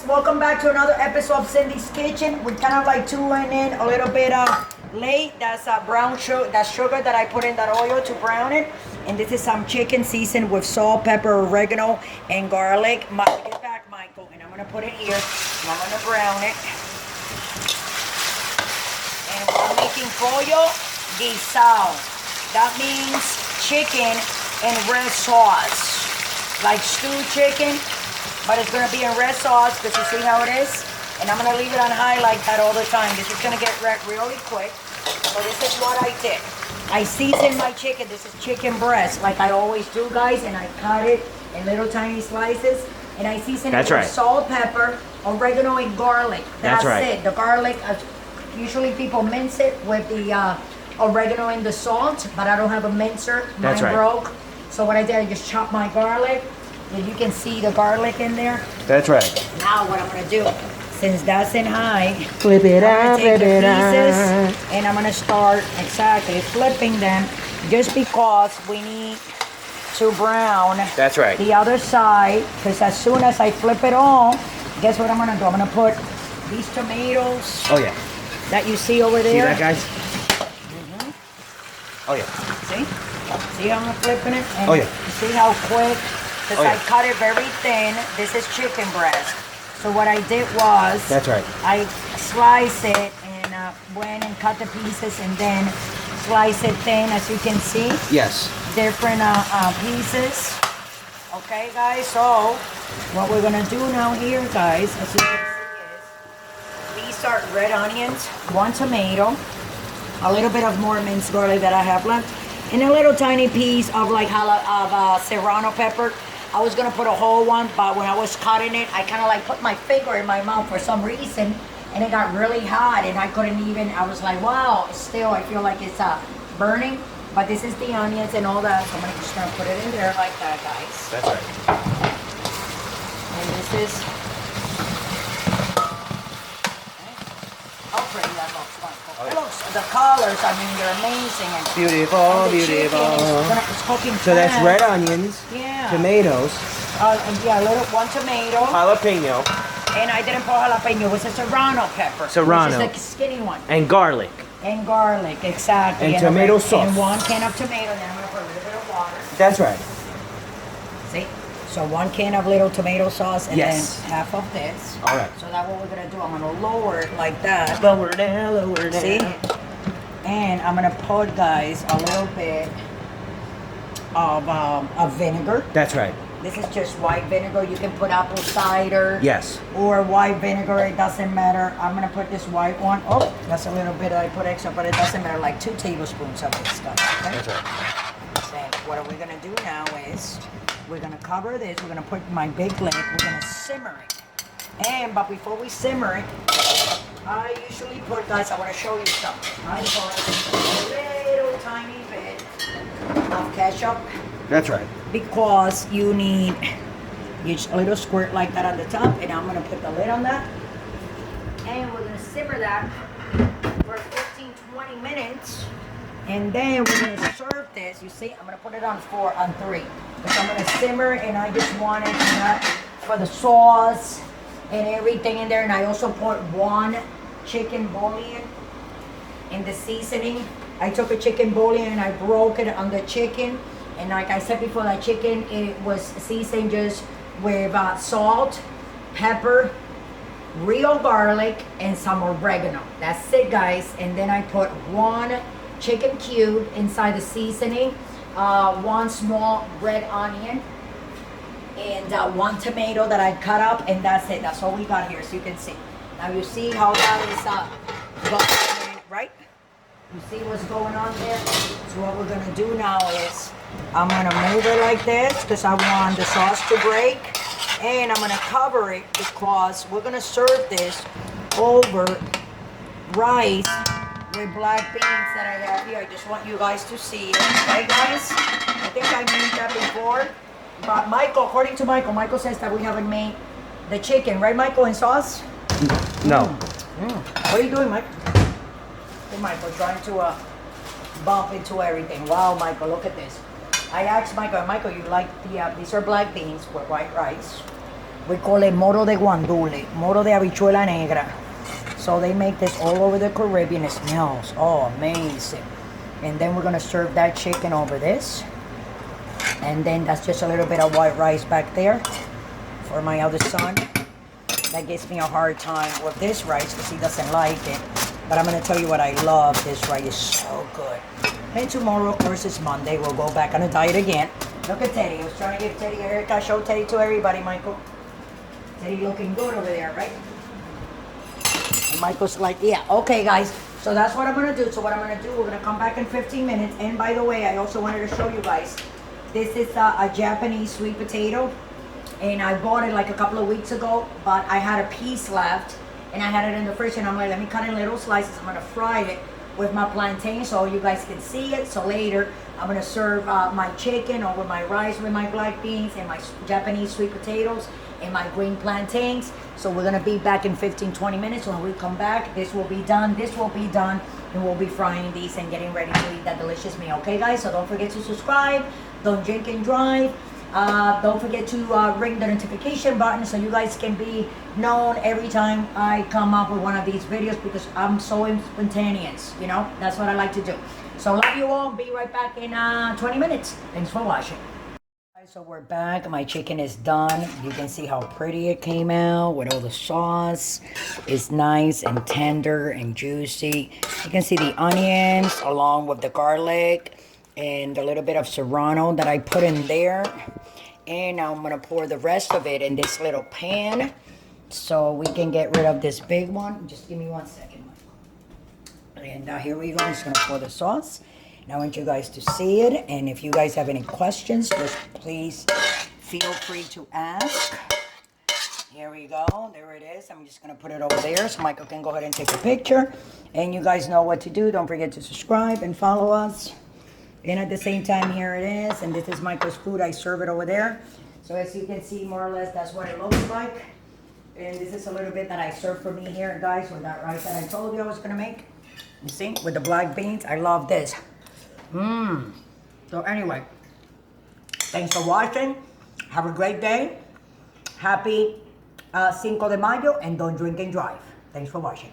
Welcome back to another episode of Cindy's Kitchen. We're kind of like tuning in a little bit late. That's brown sugar, that's sugar that I put in that oil to brown it. And this is some chicken seasoned with salt, pepper, oregano, and garlic. Get back, Michael. And I'm going to put it here. And I'm going to brown it. And we're making pollo guisado. That means chicken in red sauce. Like stewed chicken. But it's going to be in red sauce because you see how it is. And I'm going to leave it on high like that all the time. This is going to get wrecked really quick. So this is what I did. I seasoned my chicken. This is chicken breast like I always do, guys. And I cut it in little tiny slices. And I season it with salt, pepper, oregano, and garlic. That's it. The garlic, usually people mince it with the oregano and the salt. But I don't have a mincer. Mine broke. So what I did, I just chopped my garlic. And you can see the garlic in there. That's right. Now what I'm going to do, since that's in high, flip it I'm out, going to take the flip it pieces and I'm going to start flipping them just because we need to brown That's right. the other side. Because as soon as I flip it all, guess what I'm going to do? I'm going to put these tomatoes that you see over there. See that, guys? Oh, yeah. See how I'm flipping it? And see how quick? Because I cut it very thin. This is chicken breast. So what I did was... That's right. I sliced it and went and cut the pieces and then slice it thin, as you can see. Yes. Different pieces. Okay, guys? So what we're going to do now here, guys, as you can see is... These are red onions, 1 tomato, a little bit of more minced garlic that I have left, and a little tiny piece of Serrano pepper. I was gonna put a whole one, but when I was cutting it, I kind of like put my finger in my mouth for some reason, and it got really hot, and I couldn't even. I was like, wow. Still, I feel like it's burning. But this is the onions and all that, so I'm just gonna put it in there like that, guys. That's right. And this is. How pretty that looks, Michael. It looks, the colors, I mean, they're amazing. And beautiful, beautiful. It's cooking so that's red onions, tomatoes. Yeah, 1 tomato. Jalapeno. And I didn't put jalapeno, it was a Serrano pepper. Serrano. Which is the skinny one. And garlic. And garlic, exactly. And tomato sauce. And 1 can of tomato, then I'm going to put a little bit of water. That's right. See? So 1 can of little tomato sauce and then half of this. All right. So that's what we're going to do. I'm going to lower it like that. Lower down, lower down. See? And I'm going to put, guys, a little bit of vinegar. That's right. This is just white vinegar. You can put apple cider. Yes. Or white vinegar. It doesn't matter. I'm going to put this white one. Oh, that's a little bit I put extra, but it doesn't matter. Like 2 tablespoons of this stuff. Okay? That's right. So what are we going to do now is we're going to cover this. We're going to put my big lid. We're going to simmer it. But before we simmer it, I usually put, guys, I want to show you something. I put a little tiny bit of ketchup. That's right. Because you need just a little squirt like that on the top, and I'm going to put the lid on that. And we're going to simmer that for 15-20 minutes. And then we're going to serve this. You see, I'm going to put it on 3. Because I'm going to simmer, and I just want it for the sauce and everything in there. And I also put 1 chicken bullion in the seasoning. I took a chicken bullion and I broke it on the chicken. And like I said before, that chicken, it was seasoned just with salt, pepper, real garlic, and some oregano. That's it, guys. And then I put 1 chicken cube inside the seasoning, 1 small red onion, and 1 tomato that I cut up, and that's it. That's all we got here, so you can see. Now you see how that is going, right? You see what's going on there? So what we're gonna do now is I'm gonna move it like this because I want the sauce to break, and I'm gonna cover it because we're gonna serve this over rice with black beans that I have here. I just want you guys to see it, okay, guys? I think I made that before, but Michael, according to Michael says that we haven't made the chicken, right, Michael, in sauce? No. What are you doing, Mike? Hey, Michael, trying to bump into everything. Wow, Michael, look at this. I asked Michael, you like these are black beans with white rice We call it moro de guandule, moro de habichuela negra. So they make this all over the Caribbean. It smells, oh, amazing. And then we're gonna serve that chicken over this. And then that's just a little bit of white rice back there for my other son. That gives me a hard time with this rice because he doesn't like it. But I'm gonna tell you what I love. This rice is so good. And tomorrow, of course, is Monday. We'll go back on a diet again. Look at Teddy. I was trying to give Teddy a haircut. Show Teddy to everybody, Michael. Teddy looking good over there, right? And Michael's like, yeah, okay, guys. So that's what I'm gonna do. So what I'm gonna do, we're gonna come back in 15 minutes. And by the way, I also wanted to show you guys. This is a Japanese sweet potato. And I bought it like a couple of weeks ago, but I had a piece left. And I had it in the fridge, and I'm like, let me cut it in little slices. I'm gonna fry it with my plantain so you guys can see it. So later, I'm gonna serve my chicken over my rice with my black beans and my Japanese sweet potatoes and my green plantains. So we're gonna be back in 15-20 minutes. When we come back, this will be done, and we'll be frying these and getting ready to eat that delicious meal. Okay, guys? So don't forget to subscribe. Don't drink and drive. Don't forget to ring the notification button so you guys can be known every time I come up with one of these videos, because I'm so spontaneous, you know. That's what I like to do. So love you all. Be right back in 20 minutes. Thanks for watching. So we're back. My chicken is done. You can see how pretty it came out with all the sauce. It's nice and tender and juicy. You can see the onions along with the garlic and a little bit of Serrano that I put in there. And now I'm gonna pour the rest of it in this little pan so we can get rid of this big one. Just give me 1 second. And here we go. I'm just gonna pour the sauce. And I want you guys to see it. And if you guys have any questions, just please feel free to ask. Here we go. There it is. I'm just gonna put it over there so Michael can go ahead and take a picture. And you guys know what to do. Don't forget to subscribe and follow us. And at the same time, here it is. And this is Michael's food. I serve it over there. So as you can see, more or less, that's what it looks like. And this is a little bit that I serve for me here, guys, with that rice that I told you I was going to make. You see, with the black beans. I love this. So anyway, thanks for watching. Have a great day. Happy Cinco de Mayo. And don't drink and drive. Thanks for watching.